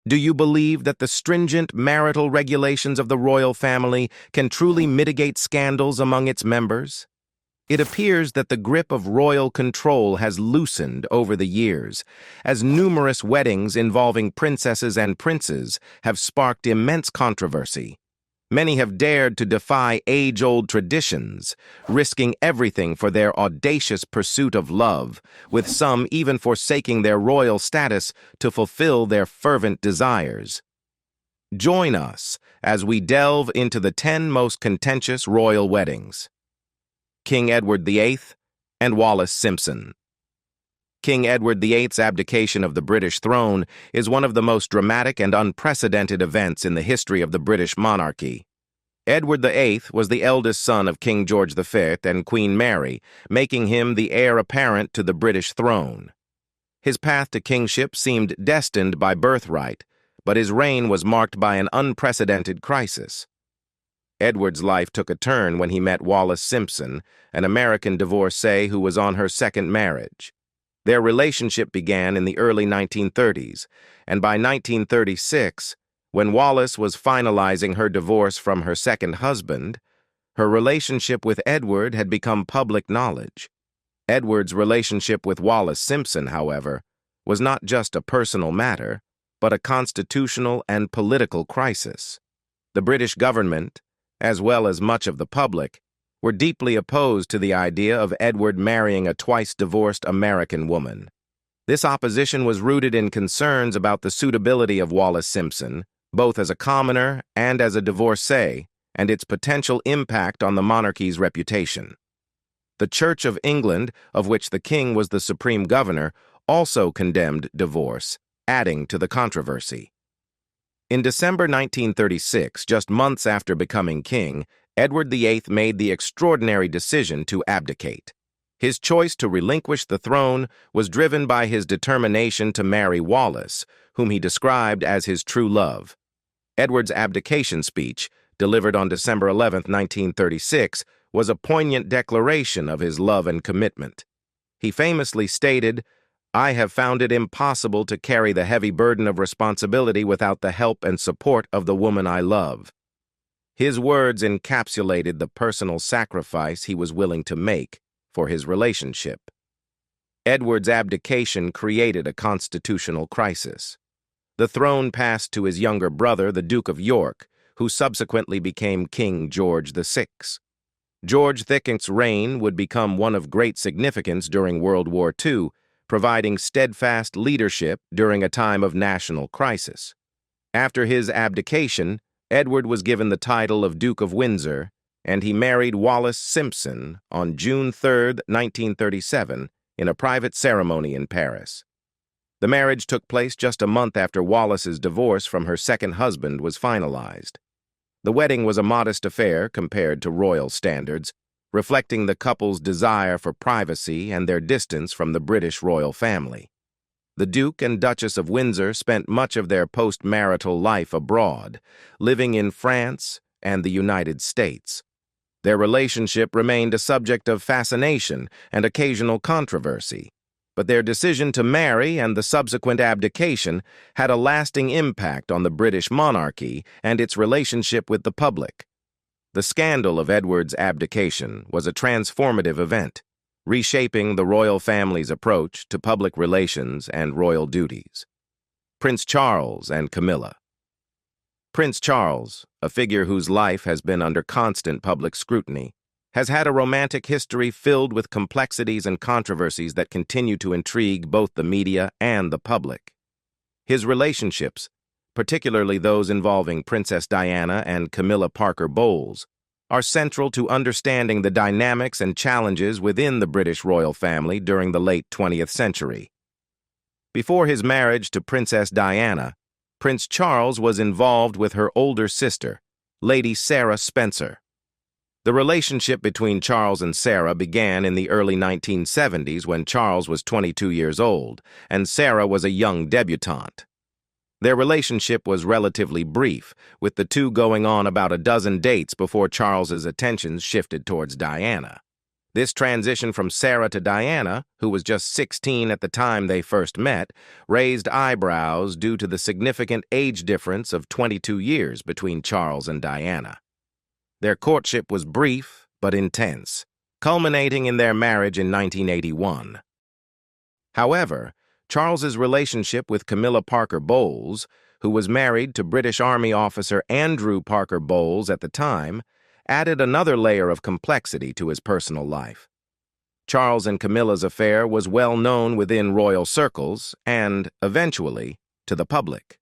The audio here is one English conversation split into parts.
Do you believe that the stringent marital regulations of the royal family can truly mitigate scandals among its members? It appears that the grip of royal control has loosened over the years, as numerous weddings involving princesses and princes have sparked immense controversy. Many have dared to defy age-old traditions, risking everything for their audacious pursuit of love, with some even forsaking their royal status to fulfill their fervent desires. Join us as we delve into the 10 most contentious royal weddings. King Edward VIII and Wallis Simpson. King Edward VIII's abdication of the British throne is one of the most dramatic and unprecedented events in the history of the British monarchy. Edward VIII was the eldest son of King George V and Queen Mary, making him the heir apparent to the British throne. His path to kingship seemed destined by birthright, but his reign was marked by an unprecedented crisis. Edward's life took a turn when he met Wallis Simpson, an American divorcee who was on her second marriage. Their relationship began in the early 1930s, and by 1936, when Wallis was finalizing her divorce from her second husband, her relationship with Edward had become public knowledge. Edward's relationship with Wallis Simpson, however, was not just a personal matter, but a constitutional and political crisis. The British government, as well as much of the public, were deeply opposed to the idea of Edward marrying a twice-divorced American woman. This opposition was rooted in concerns about the suitability of Wallis Simpson, both as a commoner and as a divorcee, and its potential impact on the monarchy's reputation. The Church of England, of which the king was the supreme governor, also condemned divorce, adding to the controversy. In December 1936, just months after becoming king, Edward VIII made the extraordinary decision to abdicate. His choice to relinquish the throne was driven by his determination to marry Wallis, whom he described as his true love. Edward's abdication speech, delivered on December 11, 1936, was a poignant declaration of his love and commitment. He famously stated, "I have found it impossible to carry the heavy burden of responsibility without the help and support of the woman I love." His words encapsulated the personal sacrifice he was willing to make for his relationship. Edward's abdication created a constitutional crisis. The throne passed to his younger brother, the Duke of York, who subsequently became King George VI. George VI's reign would become one of great significance during World War II, providing steadfast leadership during a time of national crisis. After his abdication, Edward was given the title of Duke of Windsor, and he married Wallis Simpson on June 3, 1937, in a private ceremony in Paris. The marriage took place just a month after Wallis's divorce from her second husband was finalized. The wedding was a modest affair compared to royal standards, reflecting the couple's desire for privacy and their distance from the British royal family. The Duke and Duchess of Windsor spent much of their post-marital life abroad, living in France and the United States. Their relationship remained a subject of fascination and occasional controversy, but their decision to marry and the subsequent abdication had a lasting impact on the British monarchy and its relationship with the public. The scandal of Edward's abdication was a transformative event, reshaping the royal family's approach to public relations and royal duties. Prince Charles and Camilla. Prince Charles, a figure whose life has been under constant public scrutiny, has had a romantic history filled with complexities and controversies that continue to intrigue both the media and the public. His relationships, particularly those involving Princess Diana and Camilla Parker Bowles, are central to understanding the dynamics and challenges within the British royal family during the late 20th century. Before his marriage to Princess Diana, Prince Charles was involved with her older sister, Lady Sarah Spencer. The relationship between Charles and Sarah began in the early 1970s when Charles was 22 years old and Sarah was a young debutante. Their relationship was relatively brief, with the two going on about a dozen dates before Charles's attentions shifted towards Diana. This transition from Sarah to Diana, who was just 16 at the time they first met, raised eyebrows due to the significant age difference of 22 years between Charles and Diana. Their courtship was brief but intense, culminating in their marriage in 1981. However, Charles's relationship with Camilla Parker Bowles, who was married to British Army officer Andrew Parker Bowles at the time, added another layer of complexity to his personal life. Charles and Camilla's affair was well known within royal circles and, eventually, to the public.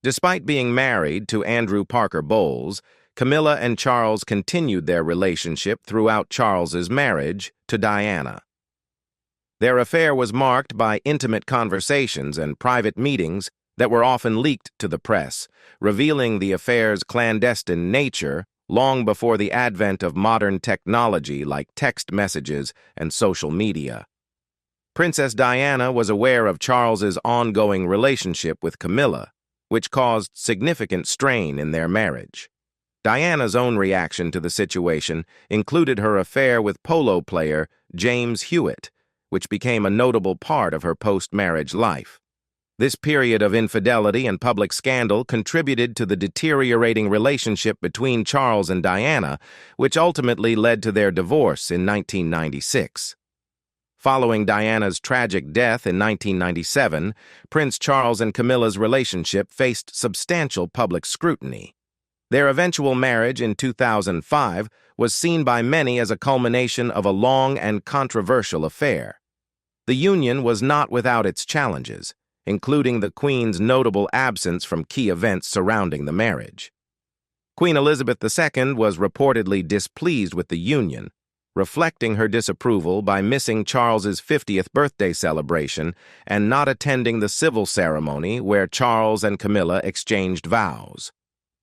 Despite being married to Andrew Parker Bowles, Camilla and Charles continued their relationship throughout Charles's marriage to Diana. Their affair was marked by intimate conversations and private meetings that were often leaked to the press, revealing the affair's clandestine nature long before the advent of modern technology like text messages and social media. Princess Diana was aware of Charles's ongoing relationship with Camilla, which caused significant strain in their marriage. Diana's own reaction to the situation included her affair with polo player James Hewitt, which became a notable part of her post-marriage life. This period of infidelity and public scandal contributed to the deteriorating relationship between Charles and Diana, which ultimately led to their divorce in 1996. Following Diana's tragic death in 1997, Prince Charles and Camilla's relationship faced substantial public scrutiny. Their eventual marriage in 2005 was seen by many as a culmination of a long and controversial affair. The union was not without its challenges, including the Queen's notable absence from key events surrounding the marriage. Queen Elizabeth II was reportedly displeased with the union, reflecting her disapproval by missing Charles's 50th birthday celebration and not attending the civil ceremony where Charles and Camilla exchanged vows.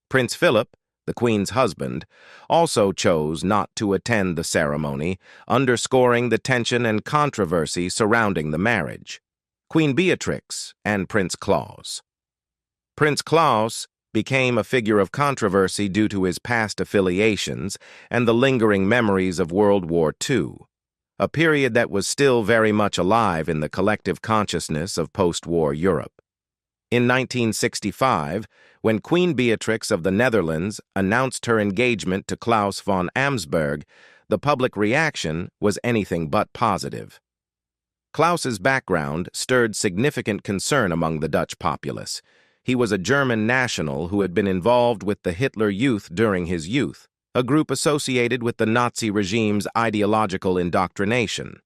Prince Philip, the Queen's husband, also chose not to attend the ceremony, underscoring the tension and controversy surrounding the marriage. Queen Beatrix and Prince Claus. Prince Claus became a figure of controversy due to his past affiliations and the lingering memories of World War II, a period that was still very much alive in the collective consciousness of post-war Europe. In 1965, when Queen Beatrix of the Netherlands announced her engagement to Claus von Amsberg, the public reaction was anything but positive. Claus's background stirred significant concern among the Dutch populace. He was a German national who had been involved with the Hitler Youth during his youth, a group associated with the Nazi regime's ideological indoctrination.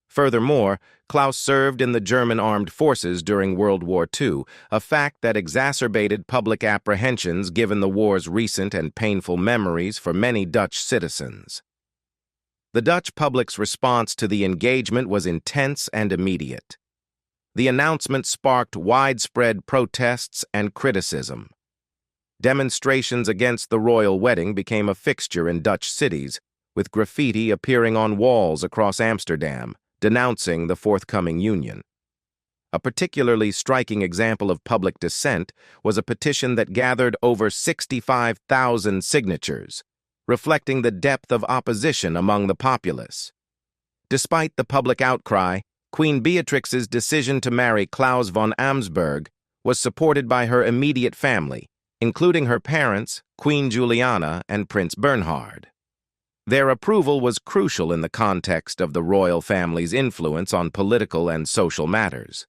Furthermore, Claus served in the German armed forces during World War II, a fact that exacerbated public apprehensions given the war's recent and painful memories for many Dutch citizens. The Dutch public's response to the engagement was intense and immediate. The announcement sparked widespread protests and criticism. Demonstrations against the royal wedding became a fixture in Dutch cities, with graffiti appearing on walls across Amsterdam, denouncing the forthcoming union. A particularly striking example of public dissent was a petition that gathered over 65,000 signatures, reflecting the depth of opposition among the populace. Despite the public outcry, Queen Beatrix's decision to marry Claus von Amsberg was supported by her immediate family, including her parents, Queen Juliana and Prince Bernhard. Their approval was crucial in the context of the royal family's influence on political and social matters.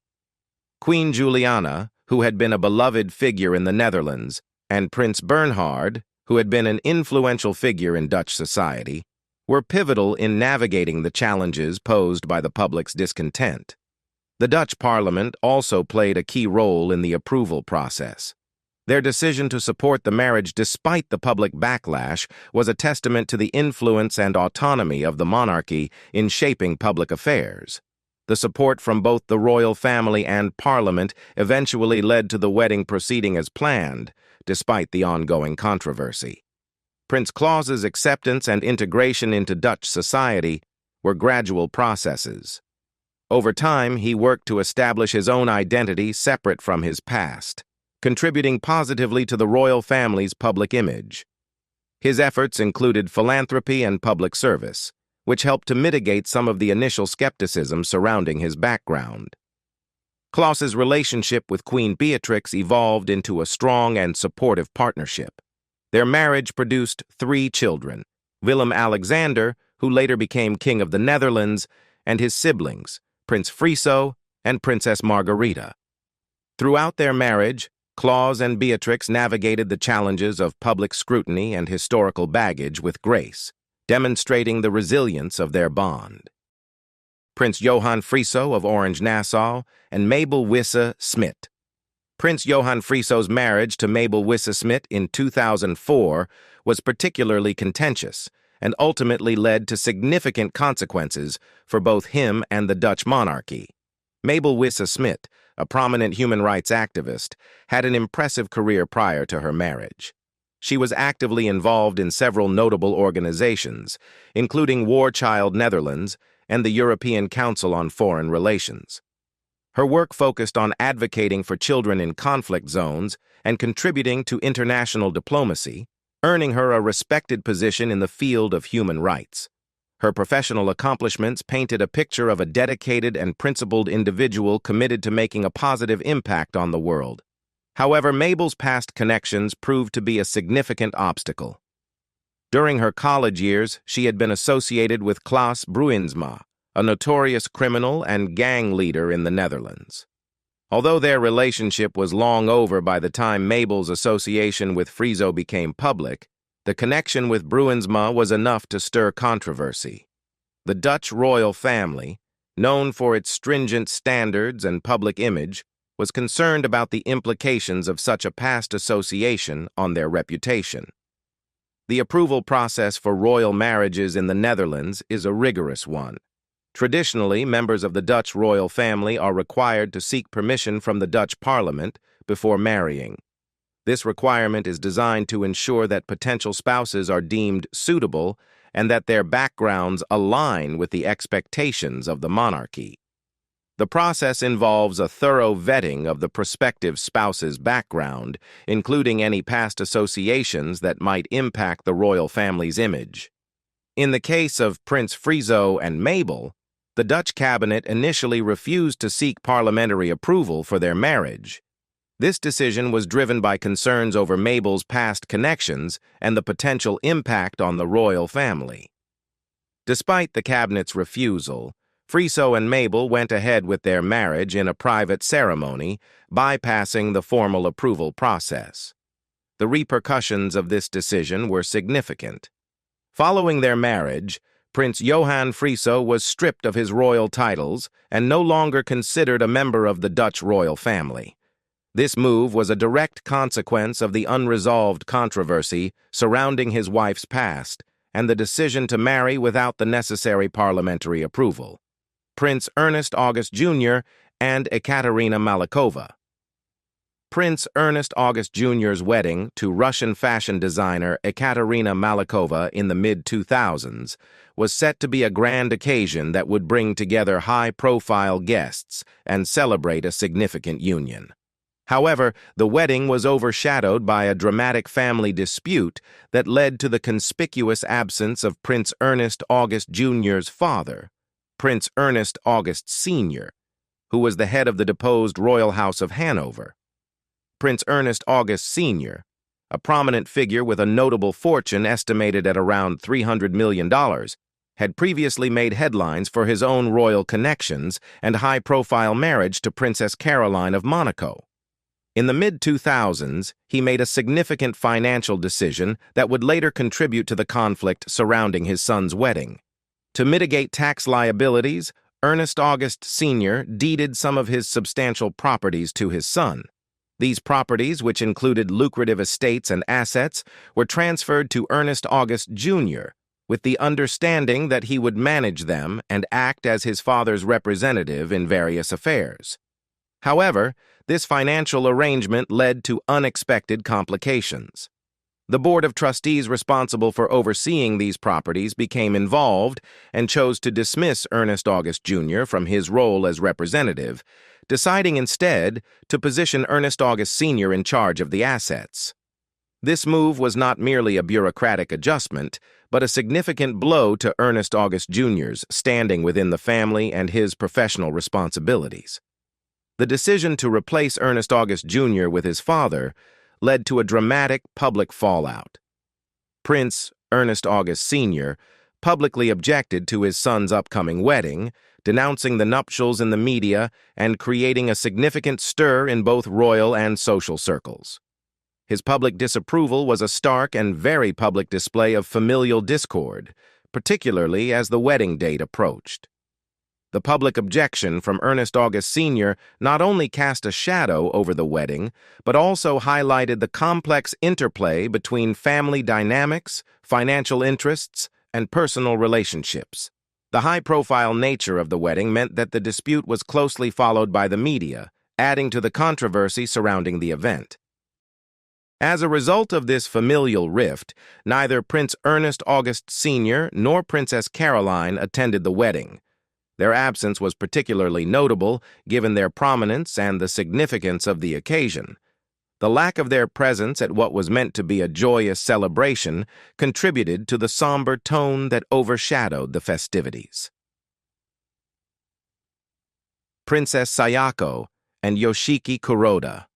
Queen Juliana, who had been a beloved figure in the Netherlands, and Prince Bernhard, who had been an influential figure in Dutch society, were pivotal in navigating the challenges posed by the public's discontent. The Dutch Parliament also played a key role in the approval process. Their decision to support the marriage despite the public backlash was a testament to the influence and autonomy of the monarchy in shaping public affairs. The support from both the royal family and Parliament eventually led to the wedding proceeding as planned, despite the ongoing controversy. Prince Claus's acceptance and integration into Dutch society were gradual processes. Over time, he worked to establish his own identity separate from his past, contributing positively to the royal family's public image. His efforts included philanthropy and public service, which helped to mitigate some of the initial skepticism surrounding his background. Claus's relationship with Queen Beatrix evolved into a strong and supportive partnership. Their marriage produced 3 children: Willem-Alexander, who later became King of the Netherlands, and his siblings, Prince Friso and Princess Margarita. Throughout their marriage, Claus and Beatrix navigated the challenges of public scrutiny and historical baggage with grace, demonstrating the resilience of their bond. Prince Johann Friso of Orange-Nassau and Mabel Wisse-Smit. Prince Johann Friso's marriage to Mabel Wisse-Smit in 2004 was particularly contentious and ultimately led to significant consequences for both him and the Dutch monarchy. Mabel Wisse-Smit, a prominent human rights activist, had an impressive career prior to her marriage. She was actively involved in several notable organizations, including War Child Netherlands and the European Council on Foreign Relations. Her work focused on advocating for children in conflict zones and contributing to international diplomacy, earning her a respected position in the field of human rights. Her professional accomplishments painted a picture of a dedicated and principled individual committed to making a positive impact on the world. However, Mabel's past connections proved to be a significant obstacle. During her college years, she had been associated with Klaas Bruinsma, a notorious criminal and gang leader in the Netherlands. Although their relationship was long over by the time Mabel's association with Friso became public, the connection with Bruinsma was enough to stir controversy. The Dutch royal family, known for its stringent standards and public image, was concerned about the implications of such a past association on their reputation. The approval process for royal marriages in the Netherlands is a rigorous one. Traditionally, members of the Dutch royal family are required to seek permission from the Dutch Parliament before marrying. This requirement is designed to ensure that potential spouses are deemed suitable and that their backgrounds align with the expectations of the monarchy. The process involves a thorough vetting of the prospective spouse's background, including any past associations that might impact the royal family's image. In the case of Prince Friso and Mabel, the Dutch cabinet initially refused to seek parliamentary approval for their marriage. This decision was driven by concerns over Mabel's past connections and the potential impact on the royal family. Despite the cabinet's refusal, Friso and Mabel went ahead with their marriage in a private ceremony, bypassing the formal approval process. The repercussions of this decision were significant. Following their marriage, Prince Johann Friso was stripped of his royal titles and no longer considered a member of the Dutch royal family. This move was a direct consequence of the unresolved controversy surrounding his wife's past and the decision to marry without the necessary parliamentary approval. Prince Ernest August Jr. and Ekaterina Malikova. Prince Ernest August Jr.'s wedding to Russian fashion designer Ekaterina Malikova in the mid-2000s was set to be a grand occasion that would bring together high-profile guests and celebrate a significant union. However, the wedding was overshadowed by a dramatic family dispute that led to the conspicuous absence of Prince Ernest August Jr.'s father, Prince Ernest August Sr., who was the head of the deposed royal house of Hanover. Prince Ernest August Sr., a prominent figure with a notable fortune estimated at around $300 million, had previously made headlines for his own royal connections and high-profile marriage to Princess Caroline of Monaco. In the mid-2000s, he made a significant financial decision that would later contribute to the conflict surrounding his son's wedding. To mitigate tax liabilities, Ernest August Sr. deeded some of his substantial properties to his son. These properties, which included lucrative estates and assets, were transferred to Ernest August Jr., with the understanding that he would manage them and act as his father's representative in various affairs. However, this financial arrangement led to unexpected complications. The board of trustees responsible for overseeing these properties became involved and chose to dismiss Ernest August Jr. from his role as representative, deciding instead to position Ernest August Sr. in charge of the assets. This move was not merely a bureaucratic adjustment, but a significant blow to Ernest August Jr.'s standing within the family and his professional responsibilities. The decision to replace Ernest August Jr. with his father led to a dramatic public fallout. Prince Ernest August Sr. publicly objected to his son's upcoming wedding, denouncing the nuptials in the media and creating a significant stir in both royal and social circles. His public disapproval was a stark and very public display of familial discord, particularly as the wedding date approached. The public objection from Ernest August Sr. not only cast a shadow over the wedding, but also highlighted the complex interplay between family dynamics, financial interests, and personal relationships. The high-profile nature of the wedding meant that the dispute was closely followed by the media, adding to the controversy surrounding the event. As a result of this familial rift, neither Prince Ernest August Sr. nor Princess Caroline attended the wedding. Their absence was particularly notable given their prominence and the significance of the occasion. The lack of their presence at what was meant to be a joyous celebration contributed to the somber tone that overshadowed the festivities. Princess Sayako and Yoshiki Kuroda.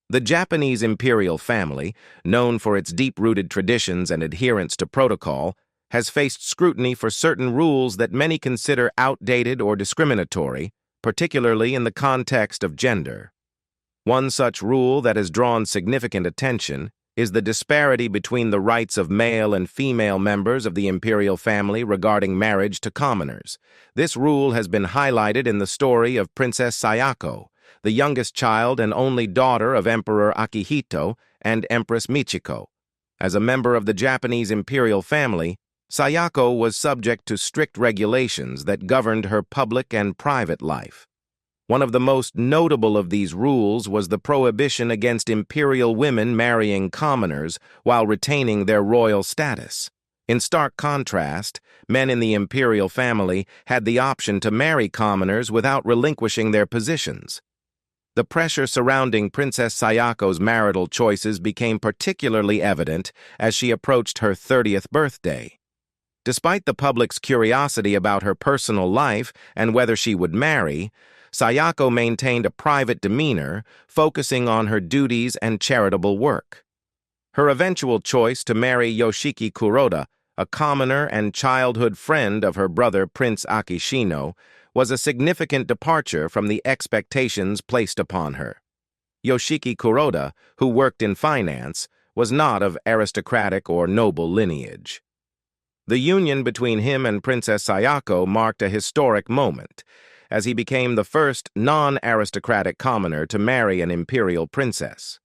The Japanese imperial family, known for its deep-rooted traditions and adherence to protocol, has faced scrutiny for certain rules that many consider outdated or discriminatory, particularly in the context of gender. One such rule that has drawn significant attention is the disparity between the rights of male and female members of the imperial family regarding marriage to commoners. This rule has been highlighted in the story of Princess Sayako, the youngest child and only daughter of Emperor Akihito and Empress Michiko. As a member of the Japanese imperial family, Sayako was subject to strict regulations that governed her public and private life. One of the most notable of these rules was the prohibition against imperial women marrying commoners while retaining their royal status. In stark contrast, men in the imperial family had the option to marry commoners without relinquishing their positions. The pressure surrounding Princess Sayako's marital choices became particularly evident as she approached her 30th birthday. Despite the public's curiosity about her personal life and whether she would marry, Sayako maintained a private demeanor, focusing on her duties and charitable work. Her eventual choice to marry Yoshiki Kuroda, a commoner and childhood friend of her brother Prince Akishino, was a significant departure from the expectations placed upon her. Yoshiki Kuroda, who worked in finance, was not of aristocratic or noble lineage. The union between him and Princess Sayako marked a historic moment, as he became the first non-aristocratic commoner to marry an imperial princess.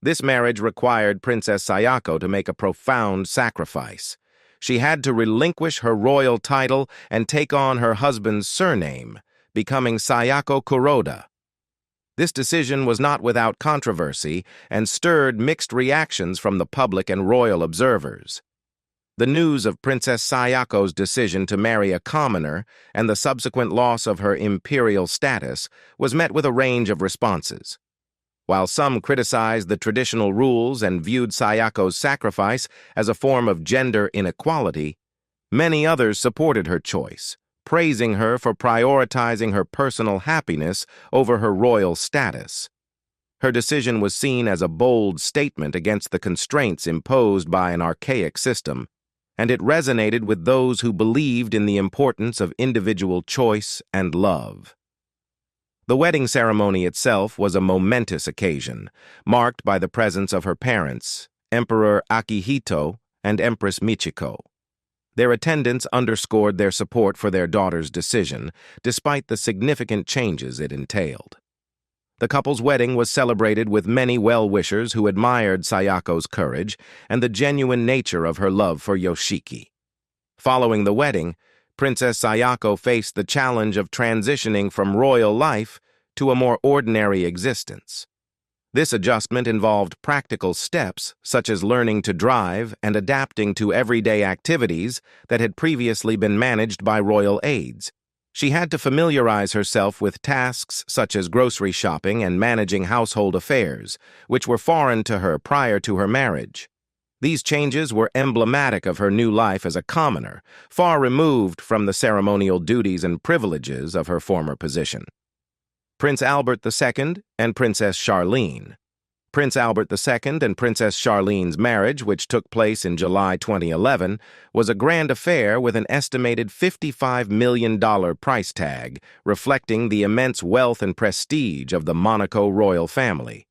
This marriage required Princess Sayako to make a profound sacrifice. She had to relinquish her royal title and take on her husband's surname, becoming Sayako Kuroda. This decision was not without controversy and stirred mixed reactions from the public and royal observers. The news of Princess Sayako's decision to marry a commoner and the subsequent loss of her imperial status was met with a range of responses. While some criticized the traditional rules and viewed Sayako's sacrifice as a form of gender inequality, many others supported her choice, praising her for prioritizing her personal happiness over her royal status. Her decision was seen as a bold statement against the constraints imposed by an archaic system, and it resonated with those who believed in the importance of individual choice and love. The wedding ceremony itself was a momentous occasion, marked by the presence of her parents, Emperor Akihito and Empress Michiko. Their attendance underscored their support for their daughter's decision, despite the significant changes it entailed. The couple's wedding was celebrated with many well-wishers who admired Sayako's courage and the genuine nature of her love for Yoshiki. Following the wedding, Princess Sayako faced the challenge of transitioning from royal life to a more ordinary existence. This adjustment involved practical steps such as learning to drive and adapting to everyday activities that had previously been managed by royal aides. She had to familiarize herself with tasks such as grocery shopping and managing household affairs, which were foreign to her prior to her marriage. These changes were emblematic of her new life as a commoner, far removed from the ceremonial duties and privileges of her former position. Prince Albert II and Princess Charlene. Prince Albert II and Princess Charlene's marriage, which took place in July 2011, was a grand affair with an estimated $55 million price tag, reflecting the immense wealth and prestige of the Monaco royal family.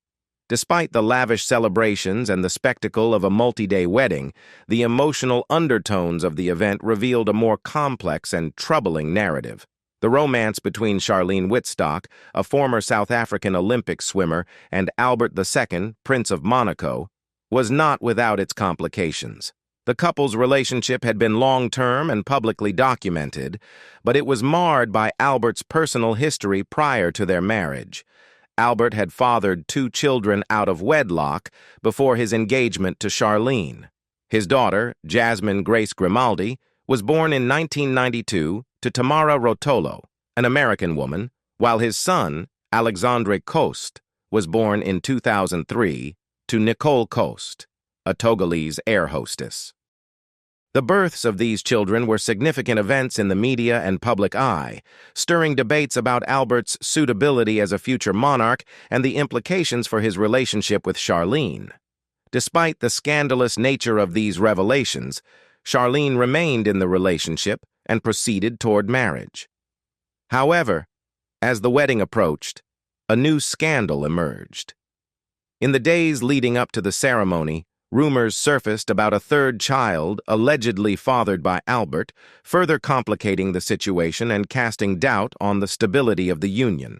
Despite the lavish celebrations and the spectacle of a multi-day wedding, the emotional undertones of the event revealed a more complex and troubling narrative. The romance between Charlene Wittstock, a former South African Olympic swimmer, and Albert II, Prince of Monaco, was not without its complications. The couple's relationship had been long-term and publicly documented, but it was marred by Albert's personal history prior to their marriage. Albert had fathered 2 children out of wedlock before his engagement to Charlene. His daughter, Jasmine Grace Grimaldi, was born in 1992 to Tamara Rotolo, an American woman, while his son, Alexandre Coste, was born in 2003 to Nicole Coste, a Togolese air hostess. The births of these children were significant events in the media and public eye, stirring debates about Albert's suitability as a future monarch and the implications for his relationship with Charlene. Despite the scandalous nature of these revelations, Charlene remained in the relationship and proceeded toward marriage. However, as the wedding approached, a new scandal emerged. In the days leading up to the ceremony, rumors surfaced about a 3rd child allegedly fathered by Albert, further complicating the situation and casting doubt on the stability of the union.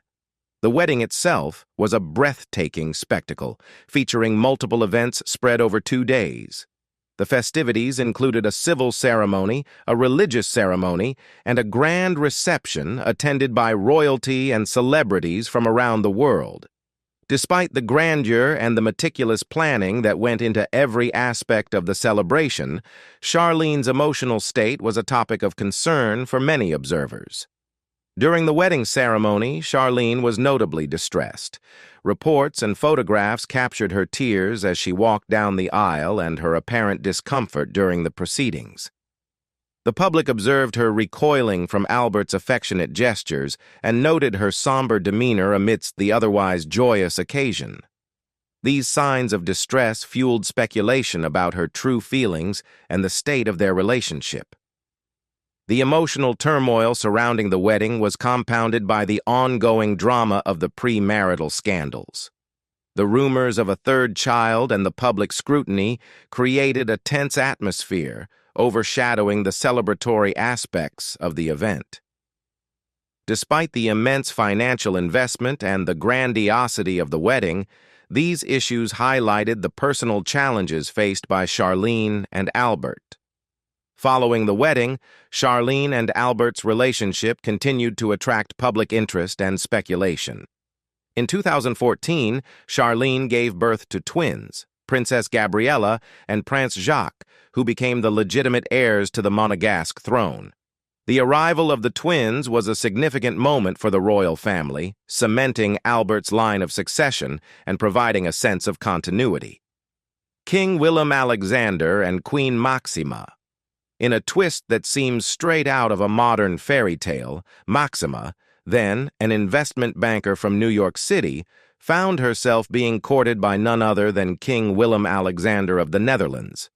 The wedding itself was a breathtaking spectacle, featuring multiple events spread over 2 days. The festivities included a civil ceremony, a religious ceremony, and a grand reception attended by royalty and celebrities from around the world. Despite the grandeur and the meticulous planning that went into every aspect of the celebration, Charlene's emotional state was a topic of concern for many observers. During the wedding ceremony, Charlene was notably distressed. Reports and photographs captured her tears as she walked down the aisle and her apparent discomfort during the proceedings. The public observed her recoiling from Albert's affectionate gestures and noted her somber demeanor amidst the otherwise joyous occasion. These signs of distress fueled speculation about her true feelings and the state of their relationship. The emotional turmoil surrounding the wedding was compounded by the ongoing drama of the premarital scandals. The rumors of a 3rd child and the public scrutiny created a tense atmosphere, overshadowing the celebratory aspects of the event. Despite the immense financial investment and the grandiosity of the wedding, these issues highlighted the personal challenges faced by Charlene and Albert. Following the wedding, Charlene and Albert's relationship continued to attract public interest and speculation. In 2014, Charlene gave birth to twins, Princess Gabriella and Prince Jacques, who became the legitimate heirs to the Monegasque throne. The arrival of the twins was a significant moment for the royal family, cementing Albert's line of succession and providing a sense of continuity. King Willem Alexander and Queen Maxima. In a twist that seems straight out of a modern fairy tale, Maxima, then an investment banker from New York City, found herself being courted by none other than King Willem Alexander of the Netherlands.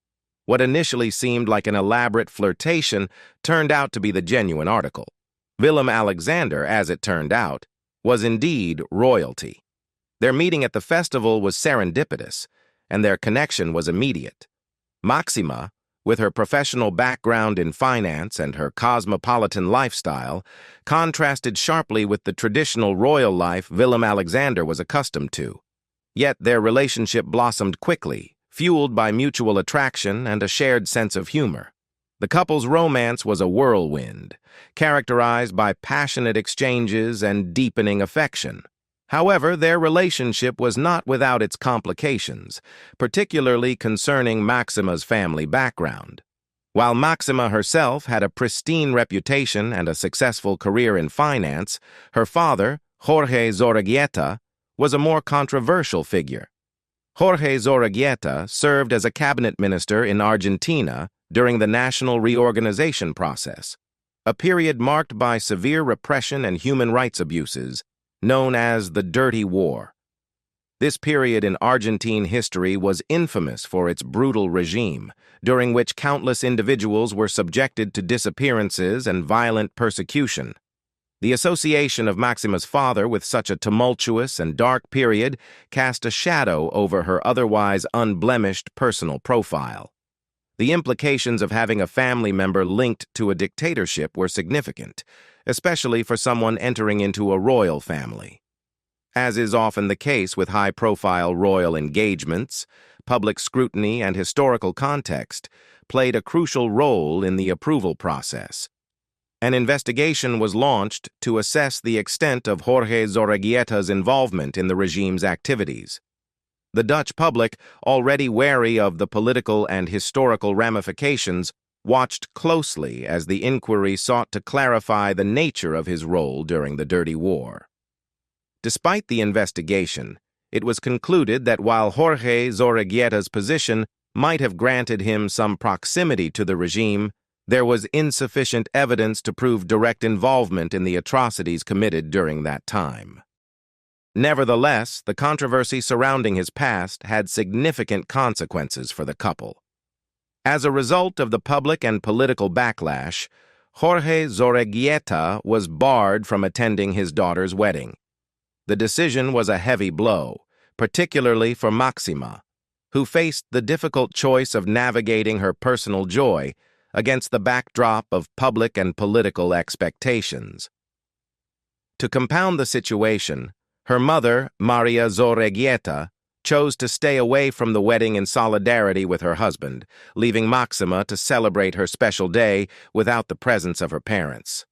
What initially seemed like an elaborate flirtation turned out to be the genuine article. Willem Alexander, as it turned out, was indeed royalty. Their meeting at the festival was serendipitous, and their connection was immediate. Maxima, with her professional background in finance and her cosmopolitan lifestyle, contrasted sharply with the traditional royal life Willem Alexander was accustomed to. Yet their relationship blossomed quickly, fueled by mutual attraction and a shared sense of humor. The couple's romance was a whirlwind, characterized by passionate exchanges and deepening affection. However, their relationship was not without its complications, particularly concerning Maxima's family background. While Maxima herself had a pristine reputation and a successful career in finance, her father, Jorge Zorreguieta, was a more controversial figure. Jorge Zorreguieta served as a cabinet minister in Argentina during the national reorganization process, a period marked by severe repression and human rights abuses, known as the Dirty War. This period in Argentine history was infamous for its brutal regime, during which countless individuals were subjected to disappearances and violent persecution. The association of Maxima's father with such a tumultuous and dark period cast a shadow over her otherwise unblemished personal profile. The implications of having a family member linked to a dictatorship were significant, especially for someone entering into a royal family. As is often the case with high-profile royal engagements, public scrutiny and historical context played a crucial role in the approval process. An investigation was launched to assess the extent of Jorge Zorreguieta's involvement in the regime's activities. The Dutch public, already wary of the political and historical ramifications, watched closely as the inquiry sought to clarify the nature of his role during the Dirty War. Despite the investigation, it was concluded that while Jorge Zorreguieta's position might have granted him some proximity to the regime, there was insufficient evidence to prove direct involvement in the atrocities committed during that time. Nevertheless, the controversy surrounding his past had significant consequences for the couple. As a result of the public and political backlash, Jorge Zorreguieta was barred from attending his daughter's wedding. The decision was a heavy blow, particularly for Maxima, who faced the difficult choice of navigating her personal joy against the backdrop of public and political expectations. To compound the situation, her mother, Maria Zorreguieta, chose to stay away from the wedding in solidarity with her husband, leaving Maxima to celebrate her special day without the presence of her parents.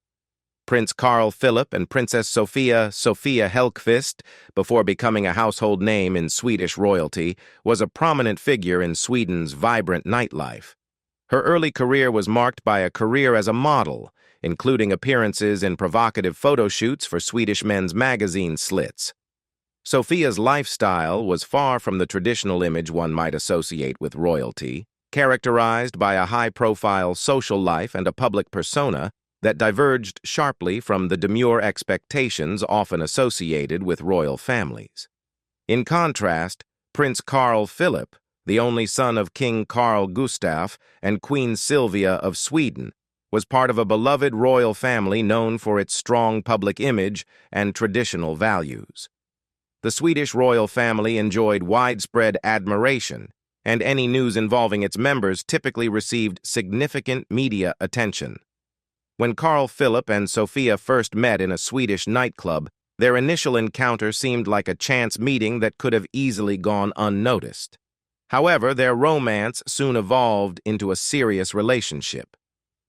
Prince Philip and Princess Sofia Hellqvist, before becoming a household name in Swedish royalty, was a prominent figure in Sweden's vibrant nightlife. Her early career was marked by a career as a model, including appearances in provocative photo shoots for Swedish men's magazine slits. Sofia's lifestyle was far from the traditional image one might associate with royalty, characterized by a high-profile social life and a public persona that diverged sharply from the demure expectations often associated with royal families. In contrast, Prince Philip, the only son of King Carl Gustaf and Queen Sylvia of Sweden, was part of a beloved royal family known for its strong public image and traditional values. The Swedish royal family enjoyed widespread admiration, and any news involving its members typically received significant media attention. When Philip and Sofia first met in a Swedish nightclub, their initial encounter seemed like a chance meeting that could have easily gone unnoticed. However, their romance soon evolved into a serious relationship.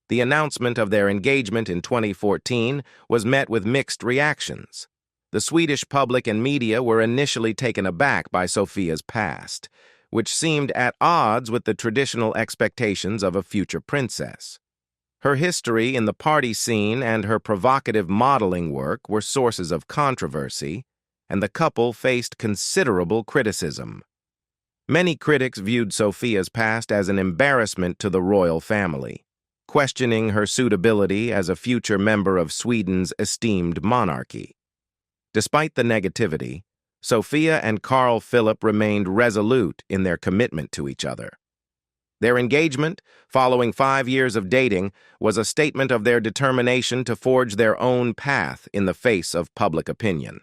The announcement of their engagement in 2014 was met with mixed reactions. The Swedish public and media were initially taken aback by Sofia's past, which seemed at odds with the traditional expectations of a future princess. Her history in the party scene and her provocative modeling work were sources of controversy, and the couple faced considerable criticism. Many critics viewed Sofia's past as an embarrassment to the royal family, questioning her suitability as a future member of Sweden's esteemed monarchy. Despite the negativity, Sofia and Philip remained resolute in their commitment to each other. Their engagement, following 5 years of dating, was a statement of their determination to forge their own path in the face of public opinion.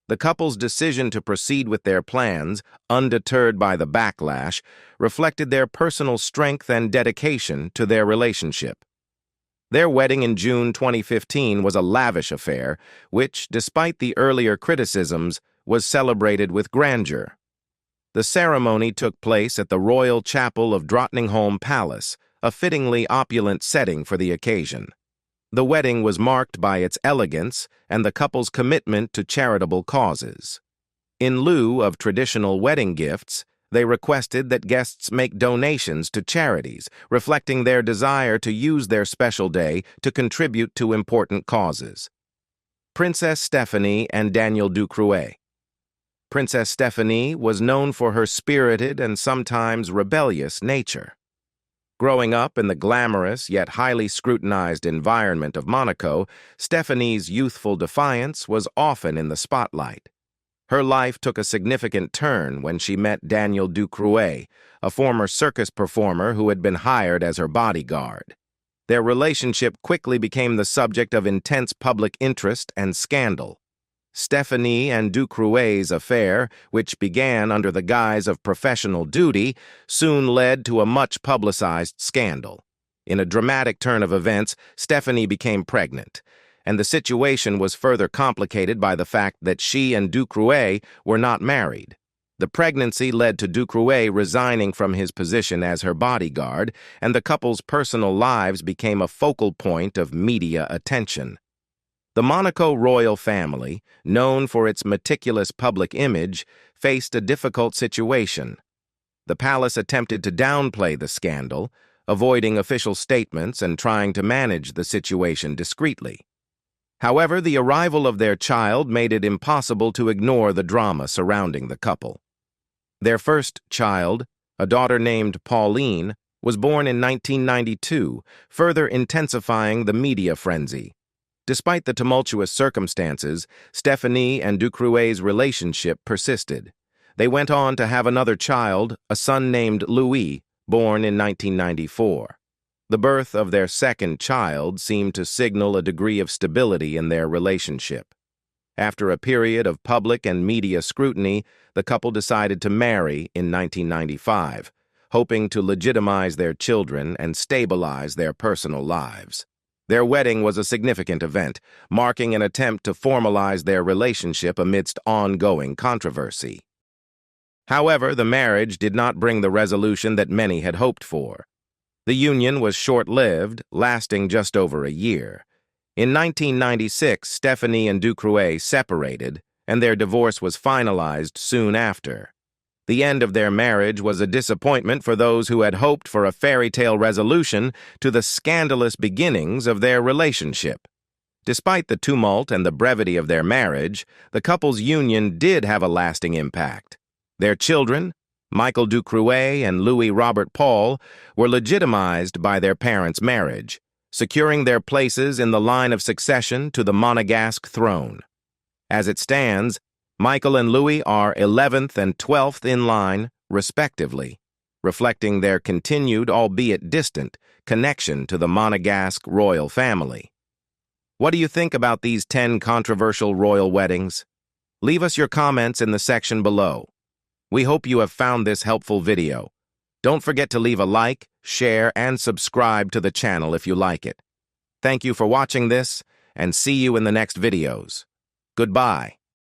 The couple's decision to proceed with their plans, undeterred by the backlash, reflected their personal strength and dedication to their relationship. Their wedding in June 2015 was a lavish affair, which, despite the earlier criticisms, was celebrated with grandeur. The ceremony took place at the Royal Chapel of Drottningholm Palace, a fittingly opulent setting for the occasion. The wedding was marked by its elegance and the couple's commitment to charitable causes. In lieu of traditional wedding gifts, They requested that guests make donations to charities, reflecting their desire to use their special day to contribute to important causes. Princess Stephanie and Daniel Ducrouet. Princess Stephanie was known for her spirited and sometimes rebellious nature. Growing up in the glamorous yet highly scrutinized environment of Monaco, Stephanie's youthful defiance was often in the spotlight. Her life took a significant turn when she met Daniel Ducrouet, a former circus performer who had been hired as her bodyguard. Their relationship quickly became the subject of intense public interest and scandal. Stephanie and Ducrouet's affair, which began under the guise of professional duty, soon led to a much-publicized scandal. In a dramatic turn of events, Stephanie became pregnant, and the situation was further complicated by the fact that she and Ducrouet were not married. The pregnancy led to Ducrouet resigning from his position as her bodyguard, and the couple's personal lives became a focal point of media attention. The Monaco royal family, known for its meticulous public image, faced a difficult situation. The palace attempted to downplay the scandal, avoiding official statements and trying to manage the situation discreetly. However, the arrival of their child made it impossible to ignore the drama surrounding the couple. Their first child, a daughter named Pauline, was born in 1992, further intensifying the media frenzy. Despite the tumultuous circumstances, Stephanie and Ducrouet's relationship persisted. They went on to have another child, a son named Louis, born in 1994. The birth of their second child seemed to signal a degree of stability in their relationship. After a period of public and media scrutiny, the couple decided to marry in 1995, hoping to legitimize their children and stabilize their personal lives. Their wedding was a significant event, marking an attempt to formalize their relationship amidst ongoing controversy. However, the marriage did not bring the resolution that many had hoped for. The union was short-lived, lasting just over a year. In 1996, Stephanie and Ducrouet separated, and their divorce was finalized soon after. The end of their marriage was a disappointment for those who had hoped for a fairy tale resolution to the scandalous beginnings of their relationship. Despite the tumult and the brevity of their marriage, the couple's union did have a lasting impact. Their children, Michael Ducrouet and Louis Robert Paul, were legitimized by their parents' marriage, securing their places in the line of succession to the Monegasque throne. As it stands, Michael and Louis are 11th and 12th in line, respectively, reflecting their continued, albeit distant, connection to the Monegasque royal family. What do you think about these 10 controversial royal weddings? Leave us your comments in the section below. We hope you have found this helpful video. Don't forget to leave a like, share, and subscribe to the channel if you like it. Thank you for watching this, and see you in the next videos. Goodbye.